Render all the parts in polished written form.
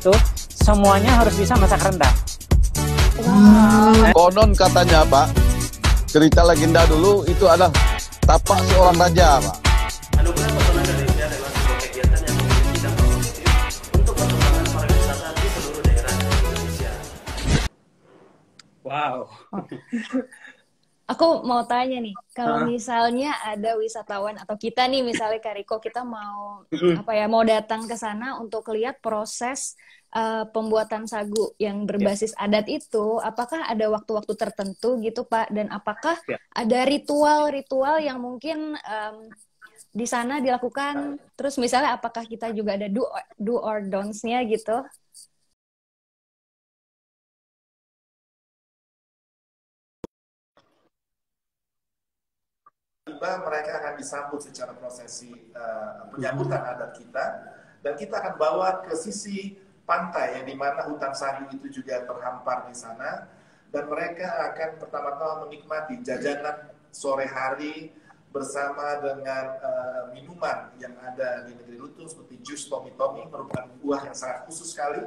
itu semuanya harus bisa masak rendang. Konon katanya Pak, cerita legenda dulu itu adalah tapak seorang raja Pak. Anugerah Pesona Indonesia adalah sebuah kegiatan yang memiliki dampak positif untuk perkembangan pariwisata di seluruh daerah di Indonesia. Wow. Aku mau tanya nih, kalau misalnya ada wisatawan atau kita nih misalnya Kak Riko, kita mau mau datang ke sana untuk lihat proses pembuatan sagu yang berbasis adat itu, apakah ada waktu-waktu tertentu gitu Pak? Dan apakah ada ritual-ritual yang mungkin di sana dilakukan? Terus misalnya apakah kita juga ada do or don'ts-nya gitu? Mereka akan disambut secara prosesi penyambutan adat kita, dan kita akan bawa ke sisi pantai yang dimana hutan sagu itu juga terhampar di sana, dan mereka akan pertama-tama menikmati jajanan sore hari bersama dengan minuman yang ada di negeri Lutung seperti jus tomi-tomi, merupakan buah yang sangat khusus sekali.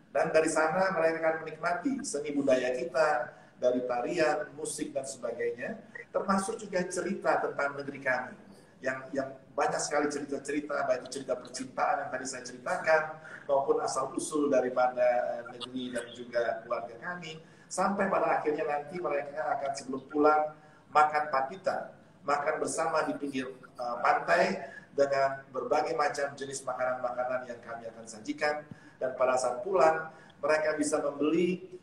Dan dari sana mereka akan menikmati seni budaya kita, dari tarian, musik, dan sebagainya, termasuk juga cerita tentang negeri kami. Yang banyak sekali cerita-cerita, baik itu cerita percintaan yang tadi saya ceritakan, maupun asal-usul daripada negeri dan juga keluarga kami, sampai pada akhirnya nanti mereka akan sebelum pulang makan papita, makan bersama di pinggir pantai dengan berbagai macam jenis makanan-makanan yang kami akan sajikan. Dan pada saat pulang, mereka bisa membeli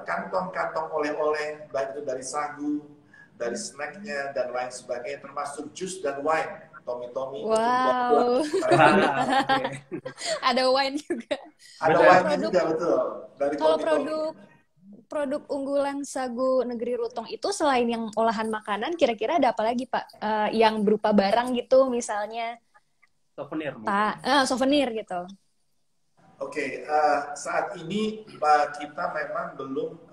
kantong-kantong oleh-oleh, baik itu dari sagu, dari snacknya, dan lain sebagainya, termasuk jus dan wine. Tomi-tomi. Wow. Ada wine juga. Ada wine juga, betul. Kalau produk unggulan sagu negeri Rutong itu selain yang olahan makanan, kira-kira ada apa lagi Pak? Yang berupa barang gitu misalnya? Souvenir. Souvenir gitu. Oke, saat ini kita memang belum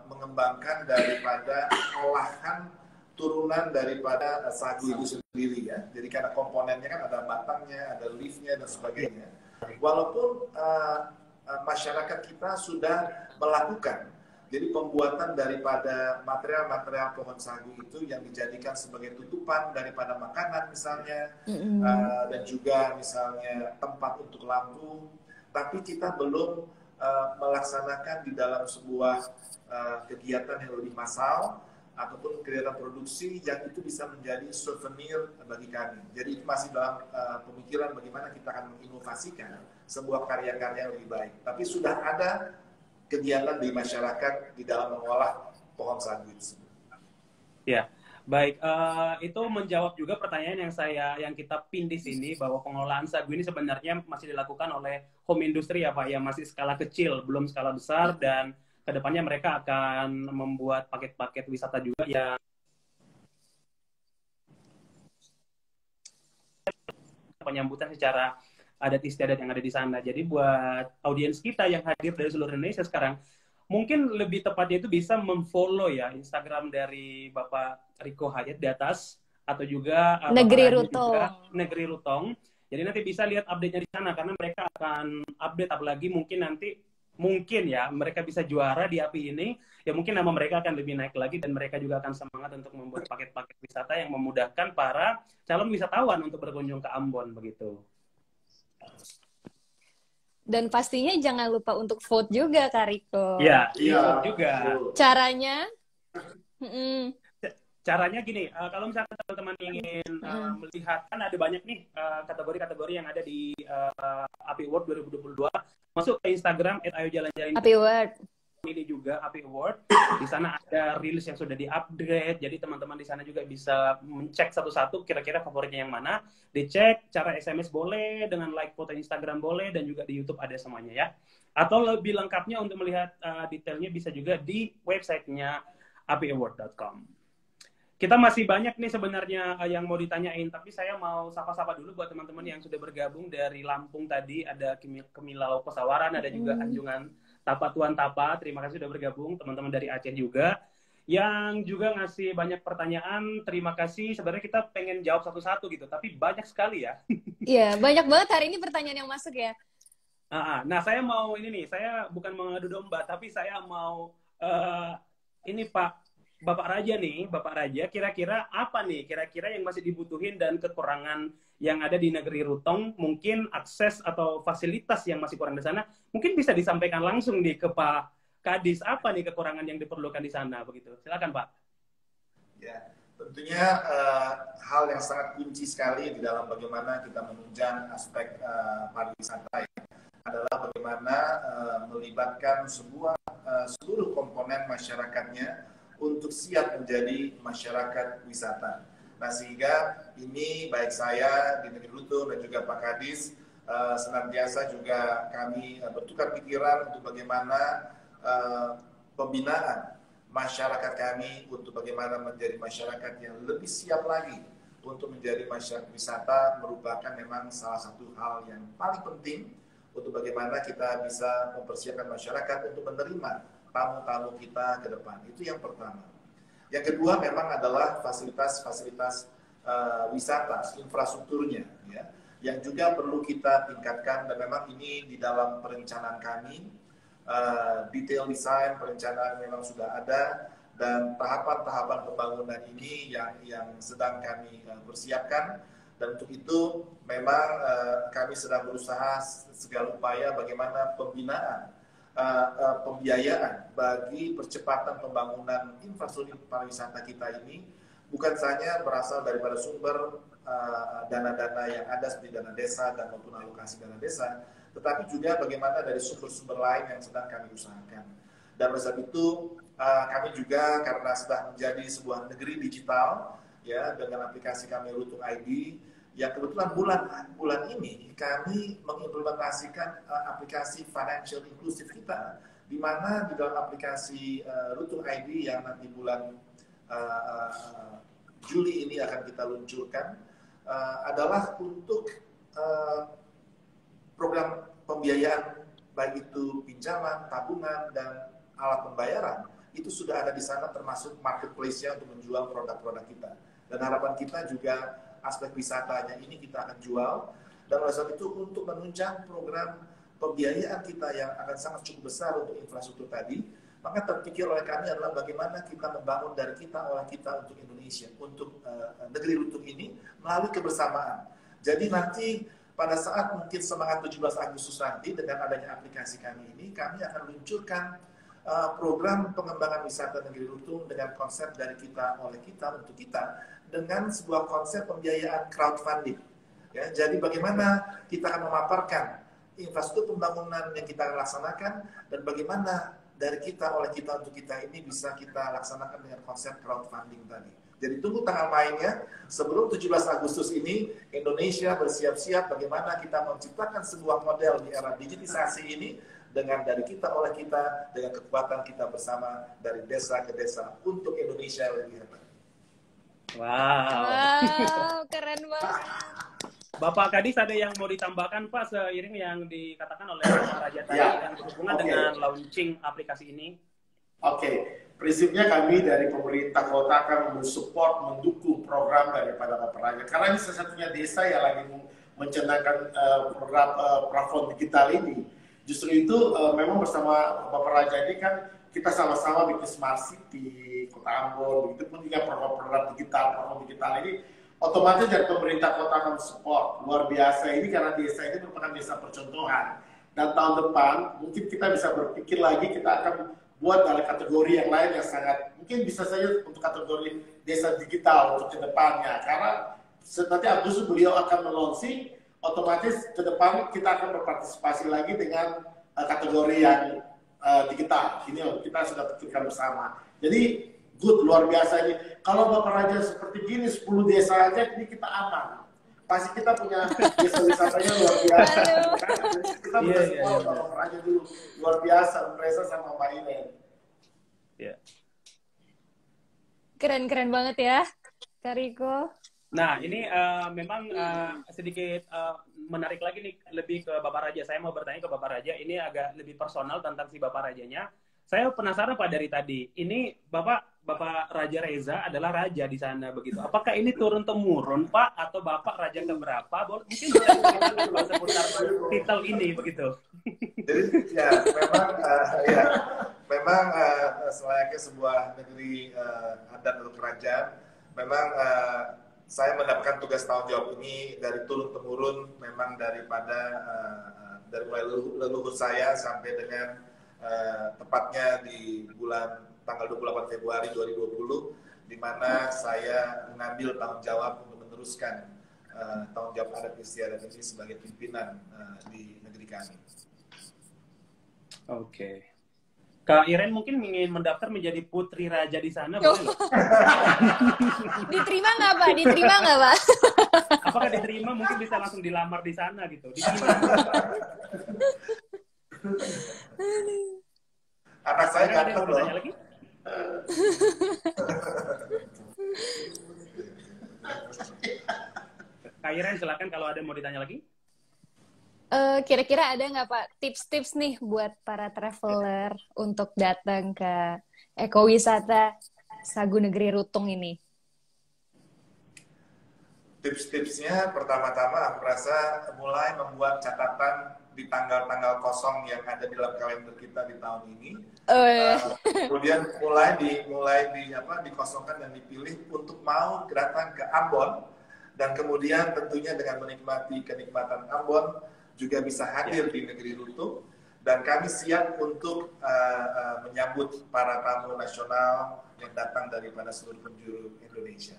mengembangkan daripada olahan turunan daripada sagu itu sendiri ya. Jadi karena komponennya kan ada batangnya, ada leafnya dan sebagainya. Walaupun masyarakat kita sudah melakukan, jadi pembuatan daripada material-material pohon sagu itu yang dijadikan sebagai tutupan daripada makanan misalnya, dan juga misalnya tempat untuk lampu. Tapi kita belum melaksanakan di dalam sebuah kegiatan yang lebih massal ataupun kegiatan produksi yang itu bisa menjadi souvenir bagi kami. Jadi itu masih dalam pemikiran bagaimana kita akan menginovasikan sebuah karya-karya yang lebih baik. Tapi sudah ada kegiatan di masyarakat di dalam mengolah pohon sagu itu. Ya. Baik, itu menjawab juga pertanyaan yang kita pin di sini, bahwa pengolahan sagu ini sebenarnya masih dilakukan oleh home industry ya Pak, yang masih skala kecil, belum skala besar, dan kedepannya mereka akan membuat paket-paket wisata juga yang penyambutan secara adat istiadat yang ada di sana. Jadi buat audiens kita yang hadir dari seluruh Indonesia sekarang, mungkin lebih tepatnya itu bisa memfollow ya Instagram dari Bapak Riko Hajat di atas, atau juga Negeri Rutong. Negeri Rutong. Jadi nanti bisa lihat update-nya di sana, karena mereka akan update, apalagi mungkin ya mereka bisa juara di API ini, ya mungkin nama mereka akan lebih naik lagi, dan mereka juga akan semangat untuk membuat paket-paket wisata yang memudahkan para calon wisatawan untuk berkunjung ke Ambon begitu. Dan pastinya jangan lupa untuk vote juga, Kak Riko. Iya, vote juga. Caranya? Caranya gini, kalau misalnya teman-teman ingin melihat, kan ada banyak nih kategori-kategori yang ada di API Award 2022. Masuk ke Instagram @ayojalanjalan API Award. Ini juga API Award. Di sana ada rilis yang sudah di-upgrade. Jadi teman-teman di sana juga bisa mencek satu-satu kira-kira favoritnya yang mana. Dicek, cara SMS boleh, dengan like foto Instagram boleh, dan juga di YouTube ada semuanya ya. Atau lebih lengkapnya untuk melihat detailnya bisa juga di websitenya apiaward.com. Kita masih banyak nih sebenarnya yang mau ditanyain, tapi saya mau sapa-sapa dulu buat teman-teman yang sudah bergabung dari Lampung tadi. Ada Kemilau Pesawaran, ada juga Anjungan Tapa Tuan Tapa. Terima kasih sudah bergabung. Teman-teman dari Aceh juga yang juga ngasih banyak pertanyaan. Terima kasih. Sebenarnya kita pengen jawab satu-satu gitu, tapi banyak sekali ya. Iya, banyak banget hari ini pertanyaan yang masuk ya. Nah, saya mau ini nih, saya bukan mengadu domba, tapi saya mau ini Pak, Bapak Raja nih, Bapak Raja, kira-kira apa nih, kira-kira yang masih dibutuhin dan kekurangan yang ada di negeri Rutong, mungkin akses atau fasilitas yang masih kurang di sana, mungkin bisa disampaikan langsung nih ke Pak Kadis, apa nih kekurangan yang diperlukan di sana, begitu. Silakan Pak. Ya, tentunya hal yang sangat kunci sekali di dalam bagaimana kita menunjang aspek pariwisata adalah bagaimana melibatkan seluruh komponen masyarakatnya untuk siap menjadi masyarakat wisata. Nah, sehingga ini baik saya di Negeri Rutong dan juga Pak Kadis senantiasa juga kami bertukar pikiran untuk bagaimana pembinaan masyarakat kami untuk bagaimana menjadi masyarakat yang lebih siap lagi untuk menjadi masyarakat wisata merupakan memang salah satu hal yang paling penting untuk bagaimana kita bisa mempersiapkan masyarakat untuk menerima tamu-tamu kita ke depan. Itu yang pertama. Yang kedua memang adalah fasilitas-fasilitas wisata, infrastrukturnya, ya, yang juga perlu kita tingkatkan dan memang ini di dalam perencanaan kami, detail desain perencanaan memang sudah ada dan tahapan-tahapan pembangunan ini yang sedang kami persiapkan. Dan untuk itu memang kami sedang berusaha segala upaya bagaimana pembinaan, pembiayaan bagi percepatan pembangunan infrastruktur pariwisata kita ini bukan saja berasal daripada sumber dana-dana yang ada seperti dana desa dan maupun alokasi dana desa, tetapi juga bagaimana dari sumber-sumber lain yang sedang kami usahakan. Dan oleh sebab itu kami juga karena sudah menjadi sebuah negeri digital, ya, dengan aplikasi kami Rutong ID, yang kebetulan bulan ini kami mengimplementasikan aplikasi financial inclusive kita, di mana di dalam aplikasi Rutong ID yang nanti bulan Juli ini akan kita luncurkan adalah untuk program pembiayaan baik itu pinjaman, tabungan, dan alat pembayaran itu sudah ada di sana termasuk marketplace-nya untuk menjual produk-produk kita. Dan harapan kita juga aspek wisatanya ini kita akan jual. Dan oleh sebab itu untuk menunjang program pembiayaan kita yang akan sangat cukup besar untuk infrastruktur tadi, maka terpikir oleh kami adalah bagaimana kita membangun dari kita oleh kita untuk Indonesia, untuk negeri Rutong ini melalui kebersamaan. Jadi nanti pada saat mungkin semangat 17 Agustus nanti dengan adanya aplikasi kami ini, kami akan luncurkan program pengembangan wisata negeri Rutong dengan konsep dari kita oleh kita untuk kita, dengan sebuah konsep pembiayaan crowdfunding. Ya, jadi bagaimana kita akan memaparkan infrastruktur pembangunan yang kita laksanakan dan bagaimana dari kita oleh kita untuk kita ini bisa kita laksanakan dengan konsep crowdfunding tadi. Jadi tunggu tanggal mainnya sebelum 17 Agustus ini Indonesia bersiap-siap bagaimana kita menciptakan sebuah model di era digitisasi ini dengan dari kita oleh kita, dengan kekuatan kita bersama dari desa ke desa untuk Indonesia yang lebih hebat. Wow, keren banget. Bapak Kadis ada yang mau ditambahkan Pak seiring yang dikatakan oleh Pak Raja tadi yang berhubungan dengan launching aplikasi ini? Oke, prinsipnya kami dari pemerintah kota akan mensupport, mendukung program daripada Bapak Raja. Karena ini satu-satunya desa yang lagi mencanangkan program platform digital ini. Justru itu memang bersama Bapak Raja ini kan kita sama-sama bikin smart city, kota Ambon, begitu pun juga program digital ini otomatis dari pemerintah kota akan support luar biasa ini karena desa ini merupakan desa percontohan. Dan tahun depan mungkin kita bisa berpikir lagi kita akan buat dalam kategori yang lain yang sangat mungkin bisa saja untuk kategori desa digital untuk kedepannya karena nanti Agustus beliau akan melunching otomatis ke depan kita akan berpartisipasi lagi dengan kategori yang digital. Ini kita sudah pikirkan bersama. Jadi good, luar biasa ini. Kalau Bapak Raja seperti gini 10 desa aja ini kita aman. Pasti kita punya desa wisatanya luar biasa. Kita bisa support Bapak Raja dulu luar biasa Reza sama Mbak Ine. Keren banget ya, Kak Riko. Nah, ini memang sedikit menarik lagi nih, lebih ke Bapak Raja. Saya mau bertanya ke Bapak Raja, ini agak lebih personal tentang si Bapak Rajanya. Saya penasaran Pak dari tadi, ini Bapak Raja Reza adalah raja di sana begitu. Apakah ini turun-temurun Pak, atau Bapak raja keberapa? Mungkin bisa seputar titel ini begitu. Jadi ya memang selayaknya sebuah negeri adat atau kerajaan. Memang saya mendapatkan tugas tanggung jawab ini dari turun temurun, memang daripada dari mulai leluhur saya sampai dengan tepatnya di tanggal 28 Februari 2020, di mana saya mengambil tanggung jawab untuk meneruskan tanggung jawab adat istiadat ini sebagai pimpinan di negeri kami. Oke. Kak Iren mungkin ingin mendaftar menjadi putri raja di sana, boleh nggak? Diterima nggak, Pak? Diterima nggak, Pak? Apakah diterima? Mungkin bisa langsung dilamar di sana gitu. Diterima. Anak saya Ada yang ganteng mau loh. tanya lagi? Kak Iren silakan kalau ada yang mau ditanya lagi. Kira-kira ada nggak, Pak, tips-tips nih buat para traveler untuk datang ke ekowisata Sagu Negeri Rutung ini? Tips-tipsnya pertama-tama aku rasa mulai membuat catatan di tanggal-tanggal kosong yang ada di dalam kalender kita di tahun ini. Kemudian mulai dikosongkan dan dipilih untuk mau datang ke Ambon, dan kemudian tentunya dengan menikmati kenikmatan Ambon juga bisa hadir di negeri Rutung, dan kami siap untuk menyambut para tamu nasional yang datang daripada seluruh penjuru Indonesia.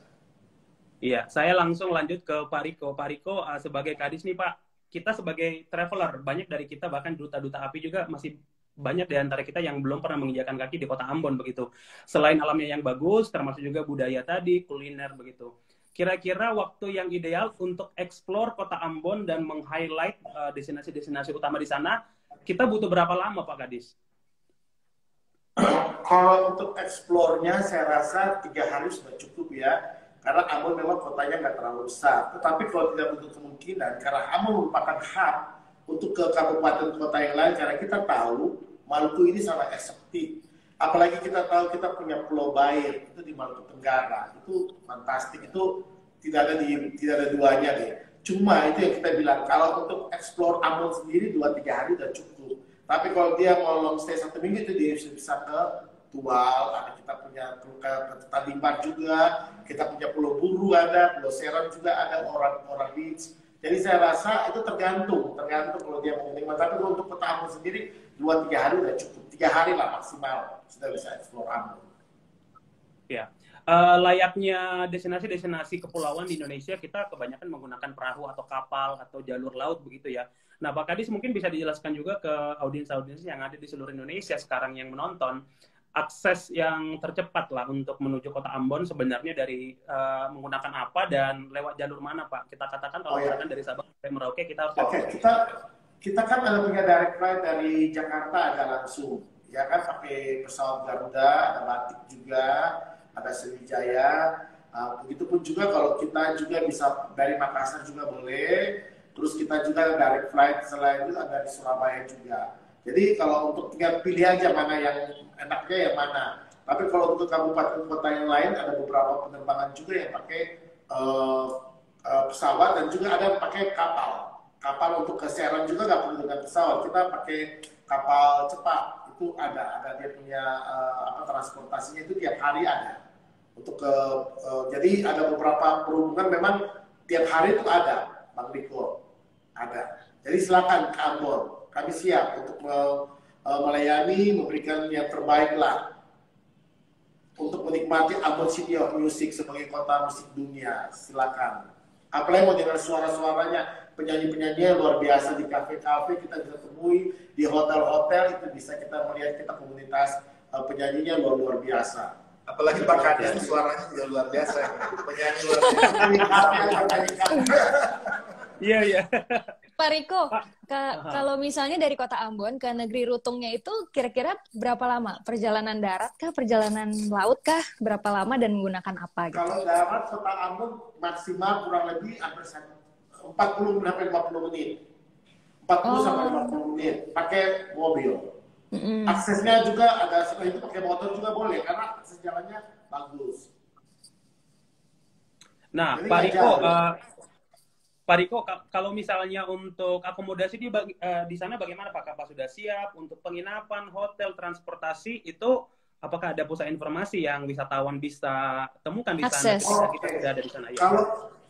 Iya, saya langsung lanjut ke Pak Riko. Pak Riko, sebagai Kadis nih Pak, kita sebagai traveler, banyak dari kita bahkan duta-duta API juga masih banyak di antara kita yang belum pernah menginjakan kaki di kota Ambon begitu. Selain alamnya yang bagus, termasuk juga budaya tadi, kuliner begitu. Kira-kira waktu yang ideal untuk explore kota Ambon dan meng-highlight destinasi-destinasi utama di sana, kita butuh berapa lama Pak Kadis? Kalau untuk explore-nya saya rasa 3 hari sudah cukup ya. Karena Ambon memang kotanya nggak terlalu besar. Tetapi kalau tidak menutup kemungkinan, karena Ambon merupakan hub untuk ke kabupaten kota yang lain, karena kita tahu Maluku ini sangat eksotik. Apalagi kita tahu kita punya Pulau Bair, itu di Maluku Tenggara. Itu fantastik, itu tidak ada duanya deh. Cuma itu yang kita bilang, kalau untuk explore Ambon sendiri 2-3 hari udah cukup. Tapi kalau dia mau long stay 1 minggu, itu dia bisa ke Tual, ada kita punya Tanimbar juga, kita punya Pulau Buru ada, Pulau Seram juga ada, orang beach. Jadi saya rasa itu tergantung kalau dia mau menikmati. Tapi untuk kota Ambon sendiri 2-3 hari udah cukup, 3 hari lah maksimal sudah bisa explore Ambon. Ya, layaknya destinasi-destinasi kepulauan di Indonesia, kita kebanyakan menggunakan perahu atau kapal atau jalur laut begitu ya. Nah, Pak Kadis mungkin bisa dijelaskan juga ke audiens-audiens yang ada di seluruh Indonesia sekarang yang menonton, akses yang tercepat lah untuk menuju kota Ambon sebenarnya dari menggunakan apa dan lewat jalur mana Pak? Kita katakan kalau misalkan dari Sabang sampai Merauke kita harus kita kan ada punya direct flight dari Jakarta, ada langsung ya kan, pakai pesawat Garuda, ada Batik juga, ada Sriwijaya. Begitupun juga kalau kita juga bisa dari Makassar juga boleh. Terus kita juga direct flight selain itu ada di Surabaya juga. Jadi kalau untuk tinggal pilih aja mana yang enaknya yang mana. Tapi kalau untuk kabupaten kota yang lain ada beberapa penerbangan juga yang pakai pesawat, dan juga ada yang pakai kapal. Kapal untuk ke Serang juga nggak perlu dengan pesawat. Kita pakai kapal cepat, itu ada dia punya transportasinya itu tiap hari ada. Untuk jadi ada beberapa perhubungan memang tiap hari itu ada, Bang Riko, ada. Jadi silakan ke Ambon. Kami siap untuk melayani, memberikan yang terbaik lah untuk menikmati Ambon City of Music sebagai kota musik dunia. Silakan. Apalagi mau dengar suara-suaranya, penyanyi-penyanyi yang luar biasa di kafe-kafe kita bisa temui, di hotel-hotel itu bisa kita melihat kita komunitas penyanyinya luar biasa. Apalagi Pak Kadis suaranya juga luar biasa, penyanyi luar biasa. Iya, iya. Pak Riko, kalau misalnya dari kota Ambon ke negeri Rutungnya itu kira-kira berapa lama? Perjalanan darat kah? Perjalanan laut kah? Berapa lama dan menggunakan apa? Gitu? Kalau darat kota Ambon maksimal kurang lebih hampir 40-50 menit. 40 sampai 50 menit pakai mobil. Aksesnya juga ada, setelah itu pakai motor juga boleh karena akses jalannya bagus. Nah, jadi Pak Riko, Pak Riko, kalau misalnya untuk akomodasi di sana bagaimana Pak? Apa sudah siap untuk penginapan, hotel, transportasi itu? Apakah ada pusat informasi yang wisatawan bisa temukan di sana Akses. ketika kita sudah ada di sana? Ya.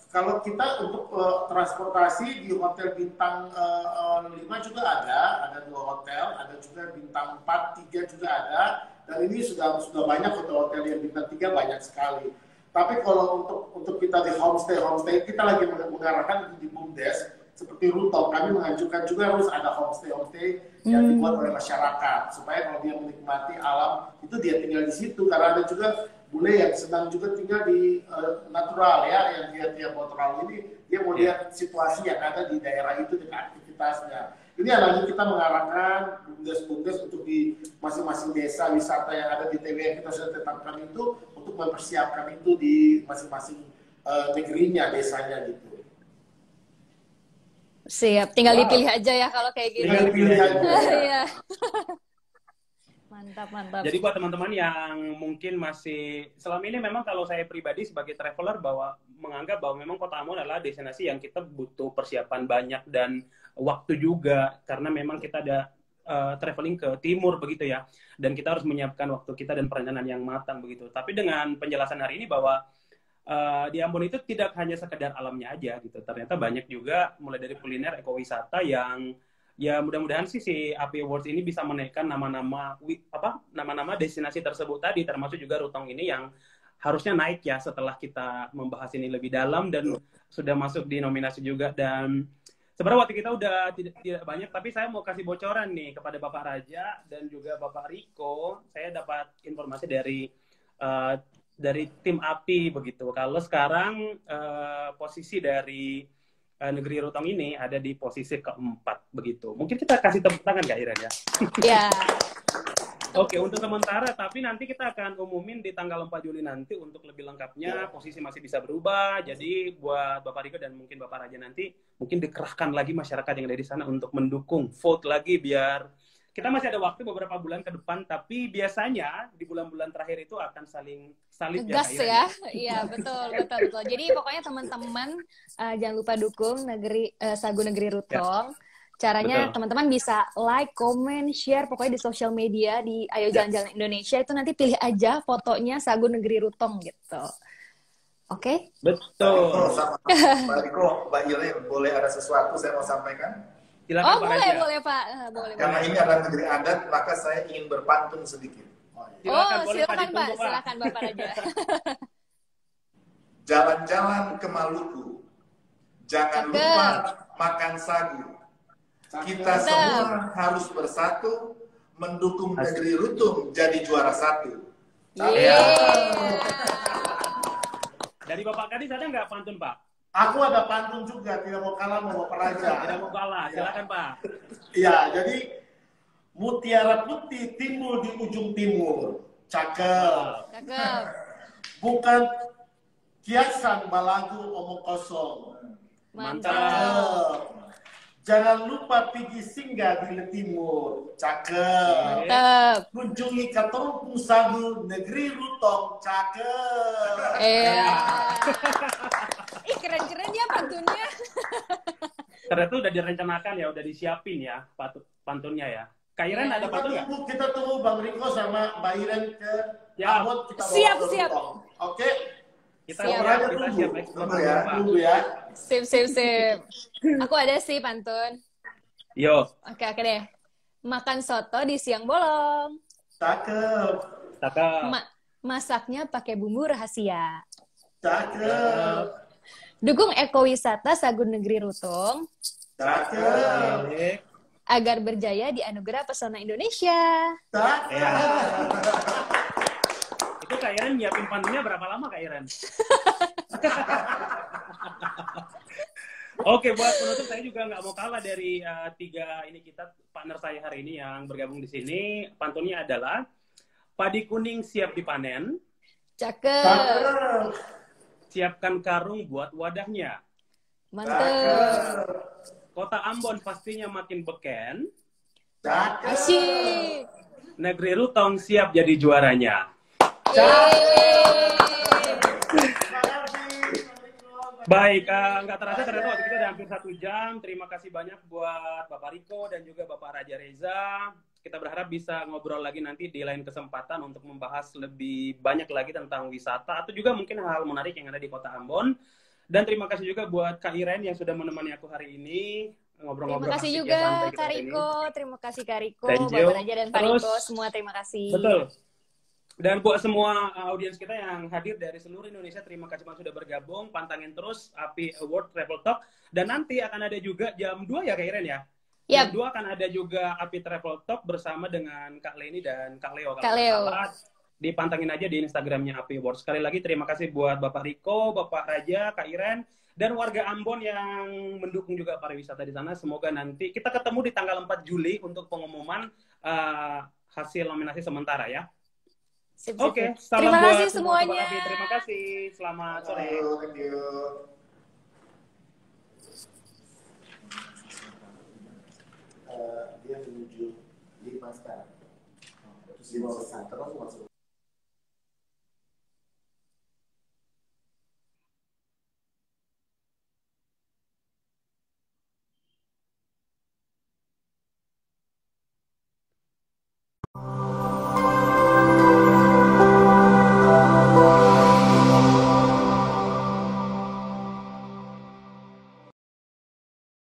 Kalau kita untuk transportasi di hotel bintang 5 juga ada 2 hotel, ada juga bintang 4, 3 juga ada, dan ini sudah banyak hotel-hotel yang bintang 3 banyak sekali. Tapi kalau untuk kita di homestay kita lagi mengarahkan di BUMDes seperti Rutong, kami mengajukan juga harus ada homestay yang dibuat oleh masyarakat supaya kalau dia menikmati alam itu dia tinggal di situ, karena ada juga bule yang senang juga tinggal di natural ya, yang dia mau terlalu ini dia mau lihat situasi yang ada di daerah itu dengan aktivitasnya. Ini yang lagi kita mengarahkan BUMDes untuk di masing-masing desa wisata yang ada di TW yang kita sudah tetapkan itu untuk mempersiapkan itu di masing-masing negerinya, desanya gitu. Siap, tinggal dipilih aja ya kalau kayak gitu. Tinggal dipilih aja. Iya. Mantap. Jadi buat teman-teman yang mungkin masih selama ini memang kalau saya pribadi sebagai traveler menganggap bahwa memang Kota Ambon adalah destinasi yang kita butuh persiapan banyak dan waktu juga karena memang kita ada traveling ke timur begitu ya, dan kita harus menyiapkan waktu kita dan perencanaan yang matang begitu. Tapi dengan penjelasan hari ini bahwa di Ambon itu tidak hanya sekedar alamnya aja gitu, ternyata banyak juga mulai dari kuliner, ekowisata yang ya mudah-mudahan sih si AP Awards ini bisa menaikkan nama-nama destinasi tersebut tadi, termasuk juga Rutong ini yang harusnya naik ya setelah kita membahas ini lebih dalam dan sudah masuk di nominasi juga. Dan sebenarnya waktu kita udah tidak banyak, tapi saya mau kasih bocoran nih kepada Bapak Raja dan juga Bapak Riko. Saya dapat informasi dari tim API begitu. Kalau sekarang posisi dari negeri Rutong ini ada di posisi keempat begitu. Mungkin kita kasih tepuk tangan Kak Iren ya. Iya. Oke, untuk sementara, tapi nanti kita akan umumin di tanggal 4 Juli nanti untuk lebih lengkapnya. Posisi masih bisa berubah, jadi buat Bapak Riko dan mungkin Bapak Raja nanti, mungkin dikerahkan lagi masyarakat yang ada di sana untuk mendukung, vote lagi biar kita masih ada waktu beberapa bulan ke depan, tapi biasanya di bulan-bulan terakhir itu akan saling salib gas ya. Iya, betul. Jadi pokoknya teman-teman jangan lupa dukung Sagu Negeri Rutong. Ya. Caranya teman-teman bisa like, comment, share pokoknya di sosial media di Ayo Jalan-Jalan Indonesia itu nanti pilih aja fotonya Sagu Negeri Rutong gitu. Oke? Betul. Mbak Riko, Mbak Iren, boleh ada sesuatu saya mau sampaikan? Silakan, boleh Pak. Boleh. Karena ini adalah negeri adat, maka saya ingin berpantun sedikit. Silakan Pak. Silakan Bapak Raja. Jalan-jalan ke Maluku, jangan lupa makan sagu. Kita semua harus bersatu mendukung negeri Rutong jadi juara 1. Dari Bapak Kadis ada nggak pantun Pak? Aku ada pantun juga, tidak mau kalah mau Bapak Raja. Tidak mau kalah, silakan Pak. Iya, jadi mutiara putih timbul di ujung timur. Cakep. Bukan kiasan balagu omong kosong. Mantap. Jangan lupa pergi singgah di timur. Cakep. Mantap. Kunjungi Katompung Sagu Negeri Rutong. Cakep. Keren-keren ya pantunnya. Ternyata udah direncanakan ya, udah disiapin ya pantunnya ya. Kak Iren ada pantun nggak? Kita tunggu Bang Riko sama Mbak Iren ke Ambon. Siap. Oke. Kita siap eksplor ya. Sip. Aku ada sih pantun. Yo. Oke deh. Makan soto di siang bolong. Cakep. Masaknya pakai bumbu rahasia. Cakep. Dukung ekowisata Sagu Negeri Rutong. Cakep. Agar berjaya di anugerah pesona Indonesia. Cakep. Itu Kak Iren nyiapin pantunnya berapa lama Kak Iren? Oke, buat penutup saya juga nggak mau kalah dari tiga ini kita partner saya hari ini yang bergabung di sini. Pantunnya adalah padi kuning siap dipanen. Cakep. Siapkan karung buat wadahnya. Mantap. Kota Ambon pastinya makin beken. Cakep. Asik. Negeri Rutong siap jadi juaranya. Baik, nggak terasa ternyata waktu kita udah hampir 1 jam. Terima kasih banyak buat Bapak Riko dan juga Bapak Raja Reza. Kita berharap bisa ngobrol lagi nanti di lain kesempatan untuk membahas lebih banyak lagi tentang wisata atau juga mungkin hal-hal menarik yang ada di Kota Ambon. Dan terima kasih juga buat Kak Iren yang sudah menemani aku hari ini ngobrol-ngobrol. Terima kasih asik juga ya, santai kita Kak hari ini. Riko, terima kasih Kak Riko, Thank you. Bapak Raja dan Pak Terus, Riko, semua terima kasih. Betul. Dan buat semua audiens kita yang hadir dari seluruh Indonesia, terima kasih banget sudah bergabung. Pantangin terus API Award Travel Talk. Dan nanti akan ada juga jam 2 ya Kak Iren ya? Jam 2 akan ada juga API Travel Talk bersama dengan Kak Leni dan Kak Leo. Kak Leo. Dipantangin aja di Instagramnya API Award. Sekali lagi terima kasih buat Bapak Riko, Bapak Raja, Kak Iren, dan warga Ambon yang mendukung juga pariwisata di sana. Semoga nanti kita ketemu di tanggal 4 Juli untuk pengumuman hasil nominasi sementara ya. Oke, salam terima buat kasih semua semuanya. Sobat API. Terima kasih. Selamat sore. Thank you. Dia menuju 5 sekarang. Terus 5 terus masuk